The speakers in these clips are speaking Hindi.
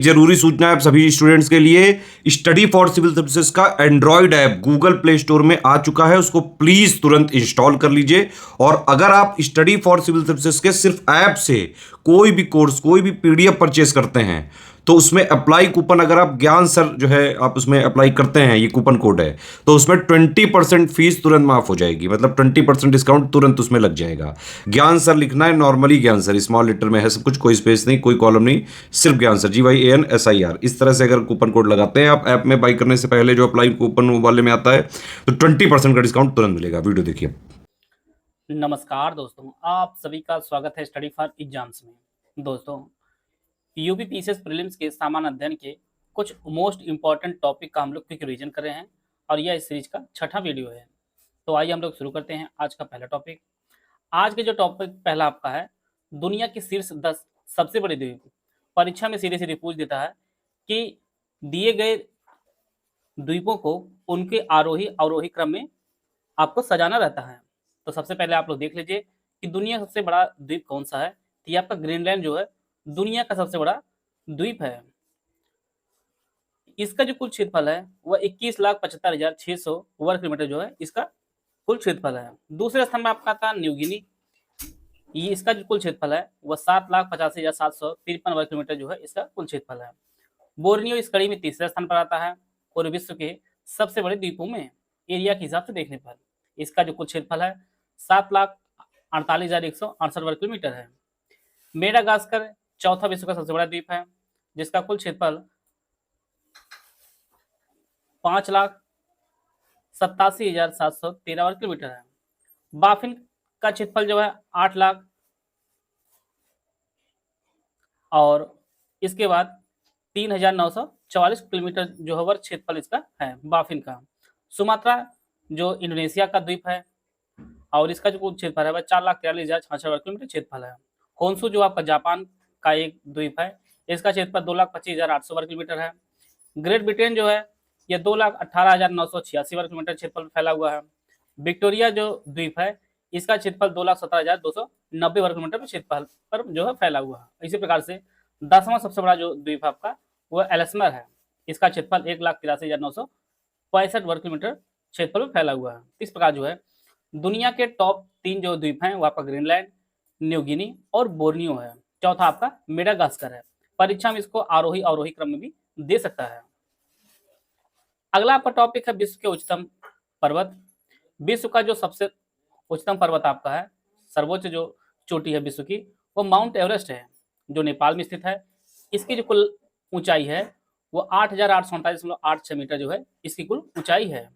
जरूरी सूचना है आप सभी स्टूडेंट्स के लिए। स्टडी फॉर सिविल सर्विसेज का Android app Google play store में आ चुका है, उसको प्लीज तुरंत इंस्टॉल कर लीजिए। और अगर आप स्टडी फॉर सिविल सर्विसेज के सिर्फ ऐप से कोई भी कोर्स, कोई भी पीडीएफ परचेस करते हैं तो उसमें अप्लाई कूपन, अगर आप ज्ञान सर जो है आप उसमें अप्लाई करते हैं, ये कूपन कोड है, तो उसमें 20% फीस तुरंत माफ हो जाएगी। मतलब 20% डिस्काउंट तुरंत उसमें लग जाएगा। ज्ञान सर लिखना है, नॉर्मली ज्ञान सर स्मॉल लेटर में है सब कुछ, कोई स्पेस नहीं, कोई कॉलम नहीं, सिर्फ ज्ञान सर GYANSIR। इस तरह से अगर कूपन कोड लगाते हैं आप ऐप में बाई करने से पहले, जो अप्लाई कूपन वाले में आता है, तो 20% का डिस्काउंट तुरंत मिलेगा। वीडियो देखिए। नमस्कार दोस्तों, आप सभी का स्वागत है स्टडी फॉर एग्जाम्स में। दोस्तों, यूपी पीसीएस प्रीलिम्स के सामान्य अध्ययन के कुछ मोस्ट इंपॉर्टेंट टॉपिक का हम लोग क्विक रिवीजन कर रहे हैं और यह इस सीरीज का छठा वीडियो है। तो आइए हम लोग शुरू करते हैं आज का पहला टॉपिक। आज के जो टॉपिक पहला आपका है, दुनिया के शीर्ष 10 सबसे बड़े द्वीप। परीक्षा में सीधे सीधे पूछ देता है कि दिए गए द्वीपों को उनके आरोही अवरोही क्रम में आपको सजाना रहता है। तो सबसे पहले आप लोग देख लीजिए कि दुनिया का सबसे बड़ा द्वीप कौन सा है। तो ये आपका ग्रीनलैंड जो है दुनिया का सबसे बड़ा द्वीप है। इसका जो कुल क्षेत्रफल है वह 21,75,600 वर्ग किलोमीटर जो है इसका कुल क्षेत्रफल है। दूसरे स्थान में आपका आता है न्यू गिनी। ये इसका जो कुल क्षेत्रफल है वह 7,85,753 वर्ग किलोमीटर जो है इसका कुल क्षेत्रफल है। बोर्नियो इस कड़ी में तीसरे स्थान पर आता है और विश्व के सबसे बड़े द्वीपों में एरिया के हिसाब से देखने पर इसका जो कुल क्षेत्रफल है 7,48,168 वर्ग किलोमीटर है। मेडागास्कर चौथा विश्व का सबसे बड़ा द्वीप है जिसका कुल क्षेत्रफल 5,87,713 वर्ग किलोमीटर है। बाफिन का क्षेत्रफल जो है 8 लाख और इसके बाद 3,944 किलोमीटर जो है वर्ग क्षेत्रफल इसका है बाफिन का। सुमात्रा जो इंडोनेशिया का द्वीप है और इसका जो कुल क्षेत्रफल है वह 4,43,066 वर्ग किलोमीटर क्षेत्रफल है। होन्शु जो आपका जापान का एक द्वीप है, इसका क्षेत्रफल 2,25,800 वर्ग किलोमीटर है। ग्रेट ब्रिटेन जो है यह 2,18,986 वर्ग किलोमीटर क्षेत्रफल में फैला हुआ है। विक्टोरिया जो द्वीप है इसका क्षेत्रफल 2,17,290 वर्ग किलोमीटर क्षेत्रफल पर जो है फैला हुआ है। इसी प्रकार से 10वां सबसे बड़ा जो द्वीप आपका वह एलस्मर है, इसका क्षेत्रफल 1,83,965 वर्ग किलोमीटर क्षेत्रफल में फैला हुआ है। इस प्रकार जो है दुनिया के टॉप 3 जो द्वीप हैं वो आपका ग्रीनलैंड, न्यू गिनी और बोर्नियो है। चौथा आपका मेडागास्कर है। परीक्षा में इसको आरोही अवरोही क्रम में भी दे सकता है। अगला आपका टॉपिक है विश्व के उच्चतम पर्वत। विश्व का जो सबसे उच्चतम पर्वत आपका है, सर्वोच्च जो चोटी है विश्व की, वो माउंट एवरेस्ट है जो नेपाल में स्थित है। इसकी जो कुल ऊंचाई है वो 8,839.86 मीटर जो है इसकी कुल ऊंचाई है।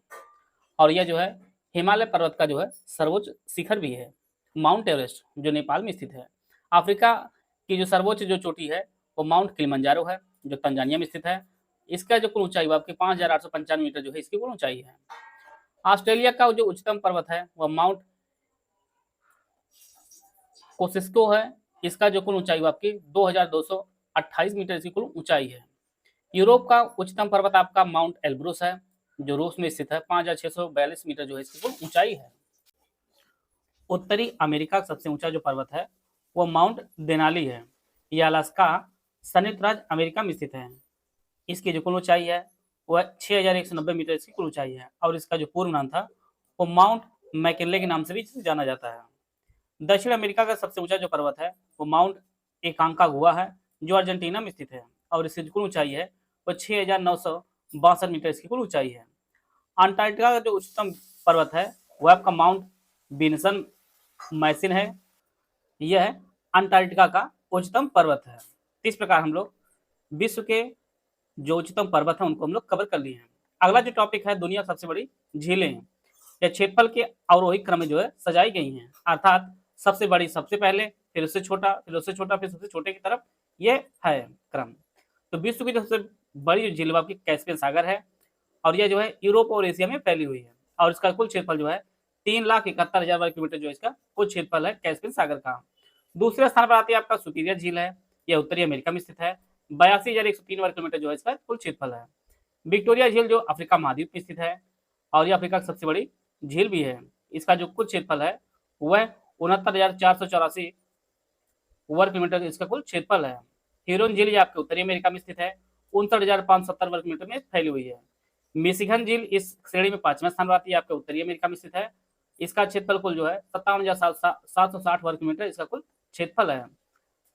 और यह जो है हिमालय पर्वत का जो है सर्वोच्च शिखर भी है, माउंट एवरेस्ट जो नेपाल में स्थित है। अफ्रीका की जो सर्वोच्च जो चोटी है वो माउंट किलिमंजारो है जो तंजानिया में स्थित है। इसका जो कुल ऊंचाई आपकी 5,895 मीटर जो है इसकी कुल ऊंचाई है। ऑस्ट्रेलिया का जो उच्चतम पर्वत है वह माउंट कोसिस्को है। इसका जो कुल ऊंचाई आपकी 2,228 मीटर इसकी कुल ऊंचाई है। यूरोप का उच्चतम पर्वत आपका माउंट एल्ब्रुस है जो रूस में स्थित है। 5,642 मीटर जो है इसकी कुल ऊंचाई है। उत्तरी अमेरिका का सबसे ऊंचा जो पर्वत है वो माउंट देनाली है। यह अलास्का संयुक्त राज्य अमेरिका में स्थित है। इसकी जो कुल ऊंचाई है वह 6,190 मीटर इसकी कुल ऊंचाई है और इसका जो पूर्व नाम था वो माउंट मैकिनले के नाम से भी जाना जाता है। दक्षिण अमेरिका का सबसे ऊंचा जो पर्वत है वो माउंट एकांकागुआ है जो अर्जेंटीना में स्थित है और इसकी कुल ऊंचाई है वो 6,962 मीटर इसकी कुल ऊंचाई है। अंटार्कटिका का जो उच्चतम पर्वत है वह आपका माउंट विन्सन मैसिन है। यह अंटार्कटिका का उच्चतम पर्वत है। इस प्रकार हम लोग विश्व के जो उच्चतम पर्वत है उनको हम लोग कवर कर लिए हैं। अगला जो टॉपिक है दुनिया सबसे बड़ी झीलें हैं। यह क्षेत्रफल के अवरोही क्रम में जो है सजाई गई हैं, अर्थात सबसे बड़ी सबसे पहले, फिर उससे छोटा, फिर उससे छोटा, फिर सबसे छोटे की तरफ ये है क्रम। तो विश्व की जो सबसे बड़ी जो झील आपकी कैस्पियन सागर है और यह जो है यूरोप और एशिया में फैली हुई है और इसका कुल क्षेत्रफल जो है 3,71,000 वर्ग किलोमीटर जो इसका कुल क्षेत्रफल है कैस्पियन सागर का। दूसरे स्थान पर आती है आपका सुपीरियर झील है। यह उत्तरी अमेरिका में स्थित है। 82,103 वर्ग किलोमीटर जो है इसका कुल क्षेत्रफल है। विक्टोरिया झील जो अफ्रीका महाद्वीप में स्थित है और यह अफ्रीका की सबसे बड़ी झील भी है। इसका जो कुल क्षेत्रफल है वह 69,484 वर्ग किलोमीटर इसका कुल क्षेत्रफल है। ह्यूरन झील ये आपके उत्तरी अमेरिका में स्थित है, 59,570 वर्ग मीटर में फैली हुई है। मिशिगन झील इस श्रेणी में 5वां स्थान पर आती है, आपके उत्तरी अमेरिका में स्थित है। इसका क्षेत्रफल कुल जो है 57,760 वर्ग मीटर इसका कुल क्षेत्रफल है।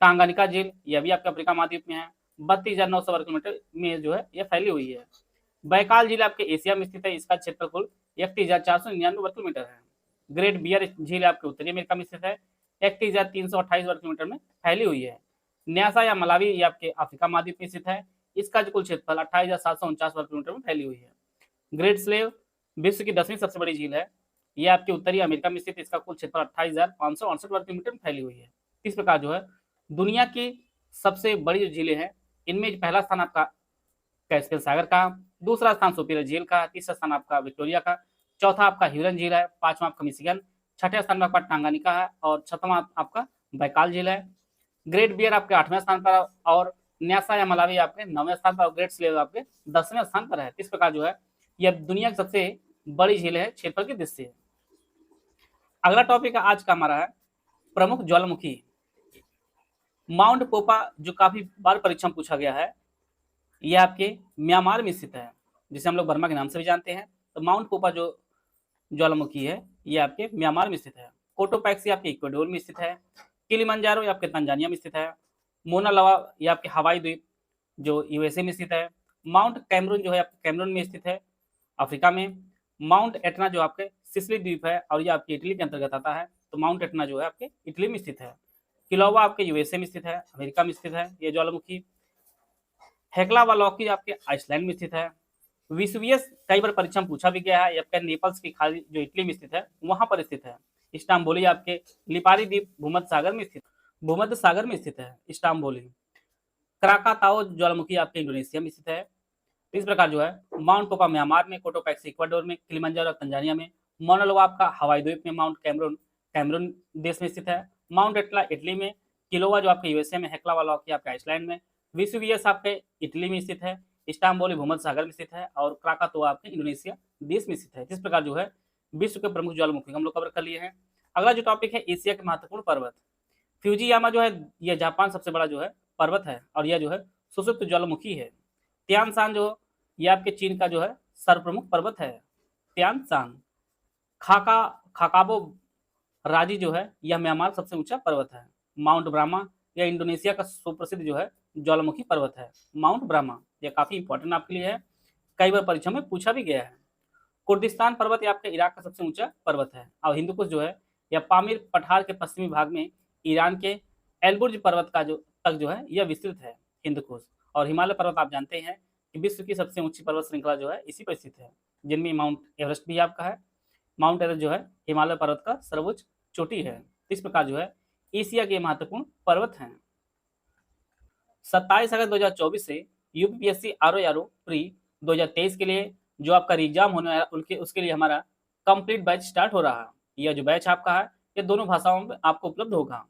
टांगानिका झील यह भी आपके अफ्रीका महाद्वीप में है, 32,900 वर्ग मीटर में जो है यह फैली हुई है। बैकाल झील आपके एशिया में स्थित है, इसका क्षेत्रफल कुल 31,499 वर्ग मीटर है। ग्रेट बियर झील आपके उत्तरी अमेरिका में स्थित है, 31,328 वर्ग मीटर में फैली हुई है। न्यासा या मलावी ये आपके अफ्रीका महाद्वीप में स्थित है, इसका जो कुल क्षेत्रफल 28,749 वर्ग मीटर में फैली हुई है। ग्रेट स्लेव विश्व की 10वीं सबसे बड़ी झील है, यह आपके उत्तरी अमेरिका में स्थित, इसका कुल क्षेत्रफल 28,568 वर्ग किलोमीटर में फैली हुई है। इस प्रकार जो है दुनिया की सबसे बड़ी जो झीलें हैं, इनमें पहला स्थान आपका कैस्पियन सागर का, दूसरा स्थान सुपीरियर झील का, तीसरा स्थान आपका विक्टोरिया का, चौथा आपका ह्यूरन झील है, पांचवा आपका मिशिगन, छठे स्थान में आपका टांगानिका है और छठवां आपका बैकाल झील है। ग्रेट बियर आपके 8वें स्थान पर और न्यासा या मलावी आपके 9वें स्थान पर और ग्रेट स्लेव आपके 10वें स्थान पर है। इस प्रकार जो है यह दुनिया की सबसे बड़ी झील है क्षेत्रफल की दृष्टि से। अगला टॉपिक आज का हमारा है प्रमुख ज्वालामुखी। माउंट पोपा जो काफी बार परीक्षा में पूछा गया है, यह आपके म्यांमार में स्थित है, जिसे हम लोग बर्मा के नाम से भी जानते हैं। तो माउंट पोपा जो ज्वालामुखी है यह आपके म्यांमार में स्थित है। कोटोपैक्सी आपके इक्वाडोर में स्थित है। किलिमंजारो ये आपके तंजानिया में स्थित है। मोना लवा ये आपके हवाई द्वीप जो यूएसए में स्थित है। माउंट कैमरून जो है आपके कैमरून में स्थित है अफ्रीका में। माउंट एटना जो आपके सिसिली द्वीप है और ये आपके इटली के अंतर्गत आता है, तो माउंट एटना जो है आपके इटली में स्थित है। किलोवा आपके यूएसए में स्थित है, अमेरिका में स्थित है ये ज्वालामुखी। हेक्ला व लॉकी आपके आइसलैंड में स्थित है। विसुवियस कई बार परीक्षा में पूछा भी गया है, ये आपके नेपल्स की खाड़ी जो इटली में स्थित है वहां पर स्थित है। इस्तांबुली आपके लिपारी द्वीप भूमध्य सागर में स्थित है इस्तांबुली। क्राकाताओ ज्वालामुखी आपके इंडोनेशिया में स्थित है। इस प्रकार जो है माउंट पोपा म्यांमार में, कोटोपैक्सी इक्वाडोर में, किलिमंजारो तंजानिया में, मौना लोआ आपका हवाई द्वीप में, माउंट कैमरून देश में स्थित है। माउंट एटला इटली में, किलोवा जो आपके यूएसए में, हेक्ला व लॉकी आपके आइसलैंड में, विसुवियस आपके इटली में स्थित है, इस्तांबुल भूमध्य सागर में स्थित है और क्राकातोआ आपके इंडोनेशिया देश में स्थित है। इस प्रकार जो है विश्व के प्रमुख ज्वालामुखी हम लोग कवर कर लिए हैं। अगला जो टॉपिक है एशिया के महत्वपूर्ण पर्वत। फ्यूजियामा जो है यह जापान सबसे बड़ा जो है पर्वत है और यह जो है सुषुप्त ज्वालामुखी है। तियानशान जो यह आपके चीन का जो है सर्वप्रमुख पर्वत है तियानशान। खाकाबो राजी जो है यह म्यांमार सबसे ऊंचा पर्वत है। माउंट ब्राह्मा यह इंडोनेशिया का सुप्रसिद्ध जो है ज्वालामुखी पर्वत है माउंट ब्राह्मा। यह काफी इंपॉर्टेंट आपके लिए है, कई बार परीक्षा में पूछा भी गया है। कुर्दिस्तान पर्वत यह आपके इराक का सबसे ऊंचा पर्वत है और हिंदुकुश जो है यह पामीर पठार के पश्चिमी भाग में ईरान के एलबुर्ज पर्वत का जो तक जो है यह विस्तृत है हिंदुकुश। और हिमालय पर्वत आप जानते हैं कि विश्व की सबसे ऊंची पर्वत श्रृंखला जो है इसी पर स्थित है, जिनमें माउंट एवरेस्ट भी आपका है। माउंट एवरेस्ट जो है हिमालय पर्वत का सर्वोच्च चोटी है। इस प्रकार जो है एशिया के महत्वपूर्ण पर्वत हैं। 27 अगस्त 2024 से यूपीपीएससी आरओ प्री 2023 के लिए जो आपका एग्जाम होने वाला उनके उसके लिए हमारा कंप्लीट बैच स्टार्ट हो रहा है। यह जो बैच आपका है ये दोनों भाषाओं में आपको उपलब्ध होगा।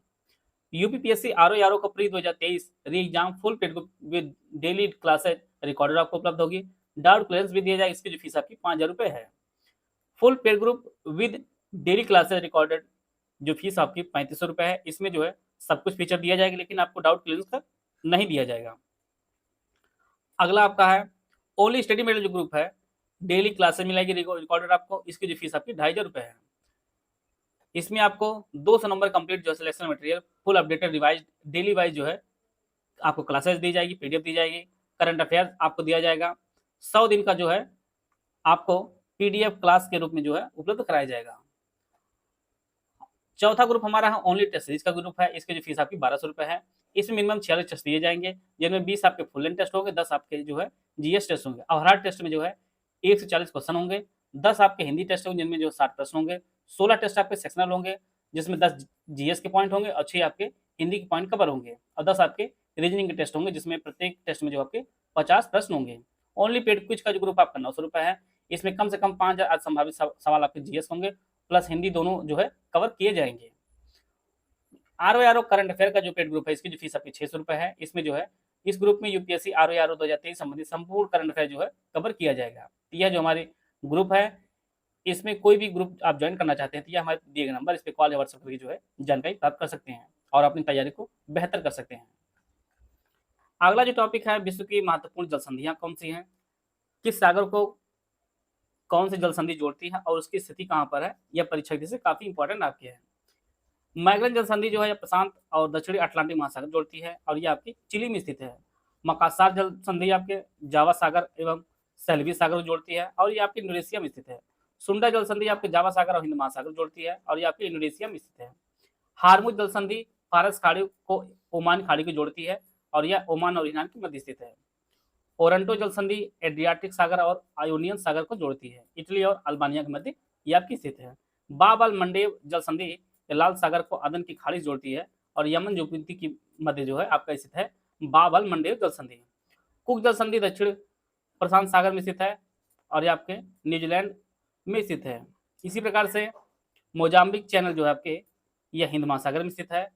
यूपीपीएससी आरओ को प्री 2023 री exam full paid with daily classes recorded आपको उपलब्ध होगी। डाउट क्लियरेंस भी दिया जाएगा, इसकी जो फीस आपकी 5,000 रुपये है। Full paid group with daily classes recorded जो फीस आपकी 3,500 रुपये है। इसमें जो है सब कुछ फीचर दिया जाएगा लेकिन आपको डाउट क्लियरेंस का नहीं दिया जाएगा। अगला आपका है ओनली स्टडी मेटेरियल जो ग्रुप है, डेली क्लासेज मिलेगी रिकॉर्डेड आपको, इसकी जो फीस आपकी 2,500 रुपये है। इसमें आपको 200 नंबर कंप्लीट जो selection material full updated revise daily wise जो है आपको क्लासेस दी जाएगी, पीडीएफ दी जाएगी, करंट अफेयर आपको दिया जाएगा। 100 दिन का जो है आपको पीडीएफ क्लास के रूप में जो है उपलब्ध कराया जाएगा। चौथा ग्रुप हमारा है ओनली टेस्ट सीरीज का ग्रुप है, इसकी जो फीस आपकी 1,200 रुपये है। इसमें मिनिमम 46 टेस्ट दिए जाएंगे, जिनमें 20 आपके फुल लेंथ टेस्ट होंगे, 10 आपके जो है जीएस टेस्ट होंगे और हर टेस्ट में जो है 1 से 40 क्वेश्चन होंगे। 10 आपके हिंदी टेस्ट होंगे जिनमें जो 60 प्रश्न होंगे। 16 टेस्ट आपके सेक्शनल होंगे जिसमें 10 जीएस के पॉइंट होंगे और 6 आपके हिंदी के पॉइंट कवर होंगे और 10 आपके रीजनिंग के टेस्ट होंगे जिसमें प्रत्येक टेस्ट में जो आपके 50 प्रश्न होंगे। ओनली पेड क्विज का जो ग्रुप आपका 900 रुपये है। इसमें कम से कम 5,000 आज संभावित सवाल आपके जीएस होंगे प्लस हिंदी दोनों जो है कवर किए जाएंगे। आरओ करंट अफेयर का जो पेड ग्रुप है इसकी जो फीस आपकी 600 रुपये है। इसमें जो है इस ग्रुप में यूपीएससी आरओ 2023 संबंधित संपूर्ण करंट अफेयर जो है कवर किया जाएगा। यह जो हमारी ग्रुप है इसमें कोई भी ग्रुप आप ज्वाइन करना चाहते हैं तो यह हमारे दिए गए नंबर इस पर कॉल या व्हाट्सएप करके जो है जानकारी प्राप्त कर सकते हैं और अपनी तैयारी को बेहतर कर सकते हैं। अगला जो टॉपिक है, विश्व की महत्वपूर्ण जल संधियां कौन सी हैं, किस सागर को कौन सी जल संधि जोड़ती है और उसकी स्थिति कहाँ पर है, यह परीक्षा की दृष्टि से काफी इंपॉर्टेंट आपके है। मैगलन जल संधि जो है प्रशांत और दक्षिणी अटलांटिक महासागर जोड़ती है और ये आपकी चिली में स्थित है। मकासार जल संधि आपके जावा सागर एवं सेल्वी सागर को जोड़ती है और ये आपकी इंडोनेशिया में स्थित है। सुंडा जल संधि आपके जावा सागर और हिंद महासागर जोड़ती है और ये आपकी इंडोनेशिया में स्थित है। हार्मुज जल संधि फारस खाड़ी को ओमान खाड़ी को जोड़ती है और यह ओमान और ईरान के मध्य स्थित है। ओरंटो जल संधि एड्रियाटिक सागर और आयोनियन सागर को जोड़ती है, इटली और अल्बानिया के मध्य ये आपकी स्थित है। बाब अल मंडेब जल संधि लाल सागर को अदन की खाड़ी जोड़ती है और यमन जुबूती की मध्य जो है आपका स्थित है बाब अल मंडेब जल संधि। कुक जल संधि दक्षिण प्रशांत सागर में स्थित है और ये आपके न्यूजीलैंड में स्थित है। इसी प्रकार से मोजाम्बिक चैनल जो है आपके यह हिंद महासागर में स्थित है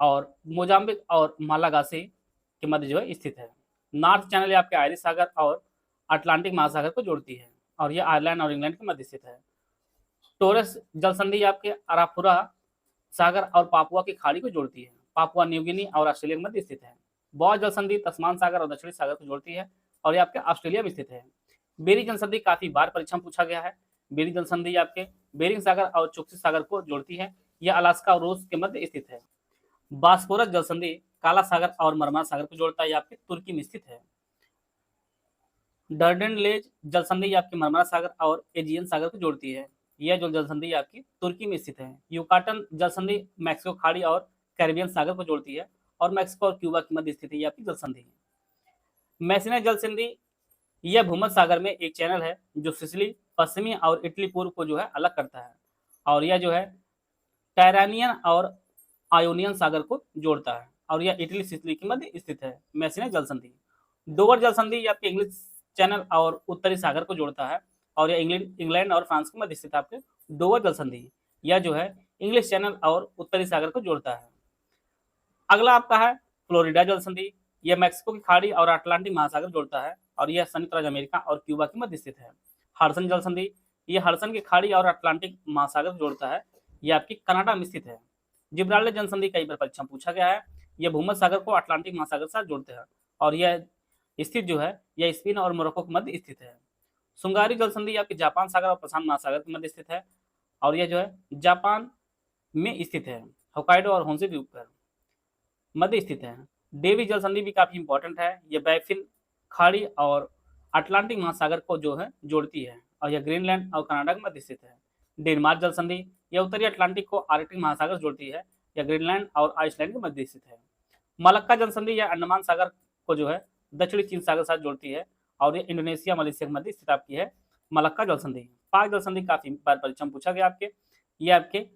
और मोजाम्बिक और मालागासी के मध्य जो है स्थित है। नॉर्थ चैनल आपके आयरिश सागर और अटलांटिक महासागर को जोड़ती है और यह आयरलैंड और इंग्लैंड के मध्य स्थित है। टोरस जल संधि आपके अरापुरा सागर और पापुआ की खाड़ी को जोड़ती है, पापुआ न्यू गिनी और ऑस्ट्रेलिया के मध्य स्थित है। बॉस जल संधि तस्मान सागर और दक्षिणी सागर को जोड़ती है और ये आपके ऑस्ट्रेलिया में स्थित है। बेरी जल संधि काफी बार परीक्षा में पूछा गया है। बेरी जल संधि आपके बेरिंग सागर और चुक्सी सागर को जोड़ती है, यह अलास्का और रूस के मध्य स्थित है। बास्फोरस जल संधि काला सागर और मरमरा सागर को जोड़ता है, आपके तुर्की में स्थित है। डर्डेनलेज जल संधि आपके मरमरा सागर और एजियन सागर को जोड़ती है, यह जो जल संधि आपकी तुर्की में स्थित है। यूकाटन जल संधि मैक्सिको खाड़ी और कैरिबियन सागर को जोड़ती है और मैक्सिको और क्यूबा के मध्य स्थित है, यह आपकी जल संधि है। मैसिना जल संधि यह भूमध्य सागर में एक चैनल है जो सिसिली पश्चिमी और इटली पूर्व को जो है अलग करता है और यह जो है टायरानियन और आयोनियन सागर को जोड़ता है और यह इटली सिसिली के मध्य स्थित है। मैसिना जल संधि। डोवर जल संधि यह आपके इंग्लिश चैनल और उत्तरी सागर को जोड़ता है और यह इंग्लैंड और फ्रांस के मध्य स्थित आपके डोवर जल संधि, यह जो है इंग्लिश चैनल और उत्तरी सागर को जोड़ता है। अगला आपका है फ्लोरिडा जल संधि, यह मैक्सिको की खाड़ी और अटलांटिक महासागर जोड़ता है और यह संयुक्त राज्य अमेरिका और क्यूबा के मध्य स्थित है। हडसन जल संधि यह हडसन की खाड़ी और अटलांटिक महासागर जोड़ता है, यह आपकी कनाडा में स्थित है। जिब्राल्टर जल संधि कई बार परीक्षा में पूछा गया है, यह भूमध्य सागर को अटलांटिक महासागर के साथ जोड़ते हैं और यह स्थित जो है यह स्पेन और मोरक्को के मध्य स्थित है। सुंगारी जल संधि आपकी जापान सागर और प्रशांत महासागर के मध्य स्थित है और यह जो है जापान में स्थित है, होक्काइडो और होन्शु द्वीप पर मध्य स्थित है। डेवी जल संधि भी काफी इंपॉर्टेंट है, यह बैफिन खाड़ी और अटलांटिक महासागर को जो है जोड़ती है और यह ग्रीनलैंड और कनाडा के मध्य स्थित है। डेनमार्क जल संधि यह उत्तरी अटलांटिक को आर्कटिक महासागर जोड़ती है, यह ग्रीनलैंड और आइसलैंड के मध्य स्थित है। मलक्का जल संधि यह अंडमान सागर को जो है दक्षिणी चीन सागर के साथ जोड़ती है और ये इंडोनेशिया मलेशिया के मध्य स्थित आपकी है मलक्का जल संधि। पाक जल संधि काफी बार परीक्षा में पूछा गया आपके, ये आपके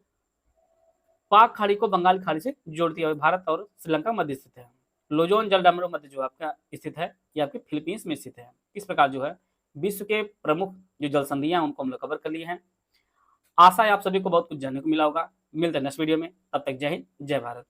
पाक खाड़ी को बंगाल खाड़ी से जोड़ती है, भारत और श्रीलंका मध्य स्थित है। लोजोन जल डमरू मध्य जो आपका स्थित है ये आपके फिलीपींस में स्थित है। इस प्रकार जो है विश्व के प्रमुख जो जल संधियां उनको हम लोग कवर कर लिए हैं। आशा है आप सभी को बहुत कुछ जानने को मिला होगा। मिलते हैं नेक्स्ट वीडियो में, तब तक जय हिंद जय भारत।